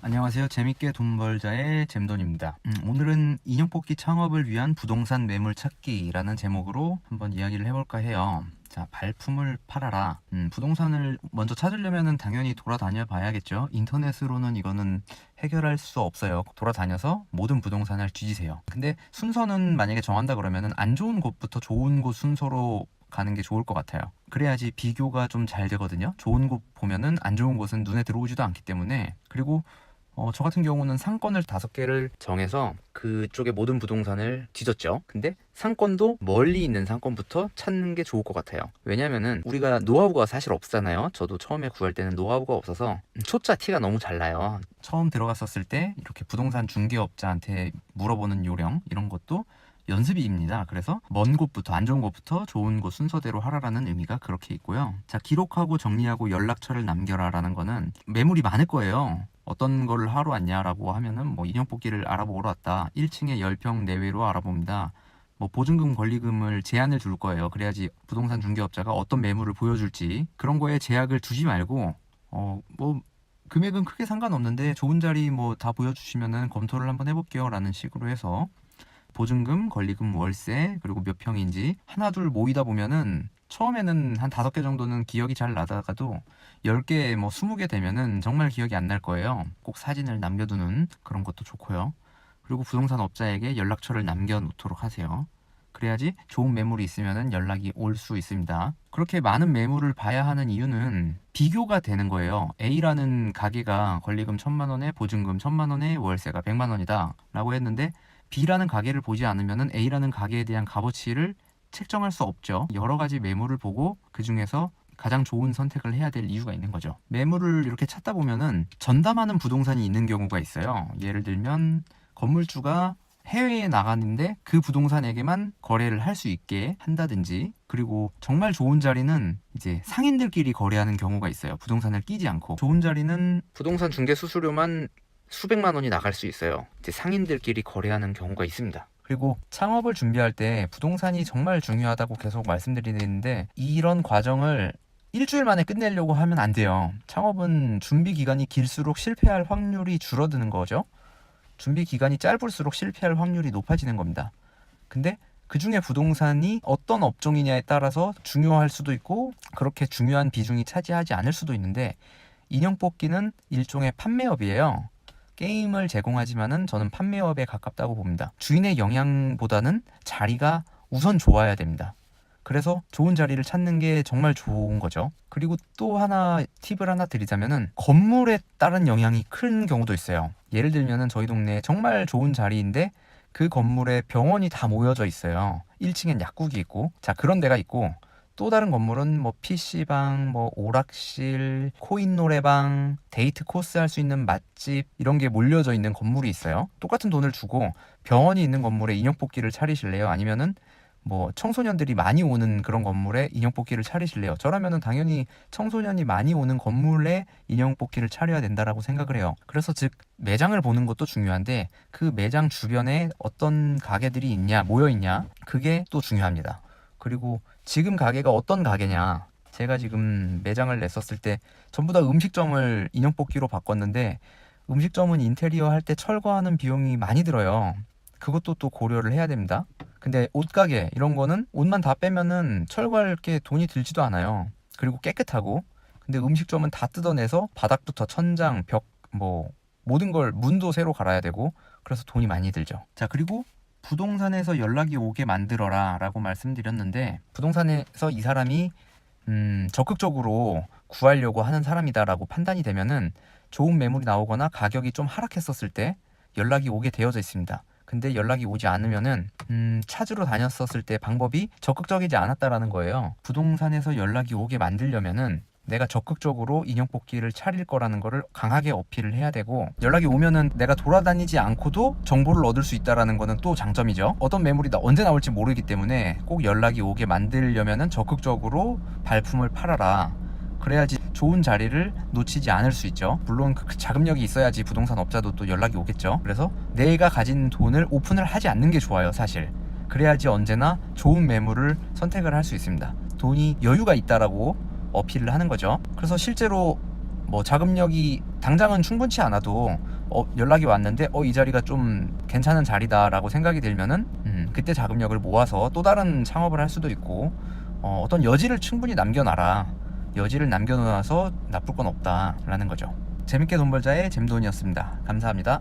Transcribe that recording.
안녕하세요. 재밌게 돈 벌자의 잼돈입니다. 오늘은 인형 뽑기 창업을 위한 부동산 매물 찾기라는 제목으로 한번 이야기를 해볼까 해요. 자, 발품을 팔아라. 부동산을 먼저 찾으려면 당연히 돌아다녀 봐야겠죠. 인터넷으로는 이거는 해결할 수 없어요. 돌아다녀서 모든 부동산을 뒤지세요. 근데 순서는 만약에 정한다 그러면은 안 좋은 곳부터 좋은 곳 순서로 가는 게 좋을 것 같아요. 그래야지 비교가 좀 잘 되거든요. 좋은 곳 보면은 안 좋은 곳은 눈에 들어오지도 않기 때문에. 그리고 저 같은 경우는 상권을 5개를 정해서 그쪽에 모든 부동산을 뒤졌죠. 근데 상권도 멀리 있는 상권부터 찾는 게 좋을 것 같아요. 왜냐면은 우리가 노하우가 사실 없잖아요. 저도 처음에 구할 때는 노하우가 없어서 초짜 티가 너무 잘 나요. 처음 들어갔었을 때 이렇게 부동산 중개업자한테 물어보는 요령 이런 것도 연습입니다. 그래서 먼 곳부터 안 좋은 곳부터 좋은 곳 순서대로 하라라는 의미가 그렇게 있고요. 자, 기록하고 정리하고 연락처를 남겨라라는 거는 매물이 많을 거예요. 어떤 거를 하러 왔냐라고 하면은 뭐 인형 뽑기를 알아보러 왔다. 1층에 10평 내외로 알아봅니다. 뭐 보증금 권리금을 제한을 둘 거예요. 그래야지 부동산 중개업자가 어떤 매물을 보여줄지 그런 거에 제약을 두지 말고 뭐 금액은 크게 상관없는데 좋은 자리 뭐 다 보여주시면은 검토를 한번 해볼게요 라는 식으로 해서 보증금, 권리금, 월세, 그리고 몇 평인지 하나 둘 모이다 보면은 처음에는 한 5개 정도는 기억이 잘 나다가도 10개, 뭐 20개 되면은 정말 기억이 안 날 거예요. 꼭 사진을 남겨두는 그런 것도 좋고요. 그리고 부동산 업자에게 연락처를 남겨놓도록 하세요. 그래야지 좋은 매물이 있으면은 연락이 올 수 있습니다. 그렇게 많은 매물을 봐야 하는 이유는 비교가 되는 거예요. A라는 가게가 권리금 1,000만 원에 보증금 1,000만 원에 월세가 100만 원이다 라고 했는데 B라는 가게를 보지 않으면 A라는 가게에 대한 값어치를 책정할 수 없죠. 여러 가지 매물을 보고 그 중에서 가장 좋은 선택을 해야 될 이유가 있는 거죠. 매물을 이렇게 찾다 보면은 전담하는 부동산이 있는 경우가 있어요. 예를 들면 건물주가 해외에 나가는데 그 부동산에게만 거래를 할 수 있게 한다든지, 그리고 정말 좋은 자리는 이제 상인들끼리 거래하는 경우가 있어요. 부동산을 끼지 않고. 좋은 자리는 부동산 중개 수수료만 수백만 원이 나갈 수 있어요. 이제 상인들끼리 거래하는 경우가 있습니다. 그리고 창업을 준비할 때 부동산이 정말 중요하다고 계속 말씀드리는데 이런 과정을 일주일 만에 끝내려고 하면 안 돼요. 창업은 준비 기간이 길수록 실패할 확률이 줄어드는 거죠. 준비 기간이 짧을수록 실패할 확률이 높아지는 겁니다. 근데 그 중에 부동산이 어떤 업종이냐에 따라서 중요할 수도 있고 그렇게 중요한 비중이 차지하지 않을 수도 있는데 인형 뽑기는 일종의 판매업이에요. 게임을 제공하지만은 저는 판매업에 가깝다고 봅니다. 주인의 영향보다는 자리가 우선 좋아야 됩니다. 그래서 좋은 자리를 찾는 게 정말 좋은 거죠. 그리고 또 하나 팁을 하나 드리자면은 건물에 따른 영향이 큰 경우도 있어요. 예를 들면은 저희 동네에 정말 좋은 자리인데 그 건물에 병원이 다 모여져 있어요. 1층엔 약국이 있고, 자, 그런 데가 있고, 또 다른 건물은 뭐 PC방, 뭐 오락실, 코인 노래방, 데이트 코스 할 수 있는 맛집 이런 게 몰려져 있는 건물이 있어요. 똑같은 돈을 주고 병원이 있는 건물에 인형 뽑기를 차리실래요? 아니면은 뭐 청소년들이 많이 오는 그런 건물에 인형 뽑기를 차리실래요? 저라면은 당연히 청소년이 많이 오는 건물에 인형 뽑기를 차려야 된다라고 생각을 해요. 그래서 즉 매장을 보는 것도 중요한데 그 매장 주변에 어떤 가게들이 있냐, 모여 있냐, 그게 또 중요합니다. 그리고 지금 가게가 어떤 가게냐, 제가 지금 매장을 냈었을 때 전부 다 음식점을 인형 뽑기로 바꿨는데 음식점은 인테리어 할 때 철거하는 비용이 많이 들어요. 그것도 또 고려를 해야 됩니다. 근데 옷가게 이런 거는 옷만 다 빼면은 철거할 게 돈이 들지도 않아요. 그리고 깨끗하고. 근데 음식점은 다 뜯어내서 바닥부터 천장, 벽, 뭐 모든 걸 문도 새로 갈아야 되고 그래서 돈이 많이 들죠. 자, 그리고 부동산에서 연락이 오게 만들어라 라고 말씀드렸는데 부동산에서 이 사람이 적극적으로 구하려고 하는 사람이다라고 판단이 되면은 좋은 매물이 나오거나 가격이 좀 하락했었을 때 연락이 오게 되어져 있습니다. 근데 연락이 오지 않으면은 찾으러 다녔었을 때 방법이 적극적이지 않았다라는 거예요. 부동산에서 연락이 오게 만들려면은 내가 적극적으로 인형 뽑기를 차릴 거라는 거를 강하게 어필을 해야 되고, 연락이 오면은 내가 돌아다니지 않고도 정보를 얻을 수 있다라는 거는 또 장점이죠. 어떤 매물이 언제 나올지 모르기 때문에 꼭 연락이 오게 만들려면은 적극적으로 발품을 팔아라. 그래야지 좋은 자리를 놓치지 않을 수 있죠. 물론 그 자금력이 있어야지 부동산 업자도 또 연락이 오겠죠. 그래서 내가 가진 돈을 오픈을 하지 않는 게 좋아요, 사실. 그래야지 언제나 좋은 매물을 선택을 할 수 있습니다. 돈이 여유가 있다라고 어필을 하는 거죠. 그래서 실제로 뭐 자금력이 당장은 충분치 않아도 연락이 왔는데 이 자리가 좀 괜찮은 자리다라고 생각이 들면은 그때 자금력을 모아서 또 다른 창업을 할 수도 있고, 어떤 여지를 충분히 남겨놔라. 여지를 남겨놓아서 나쁠 건 없다라는 거죠. 재밌게 돈 벌자의 잼돈이었습니다. 감사합니다.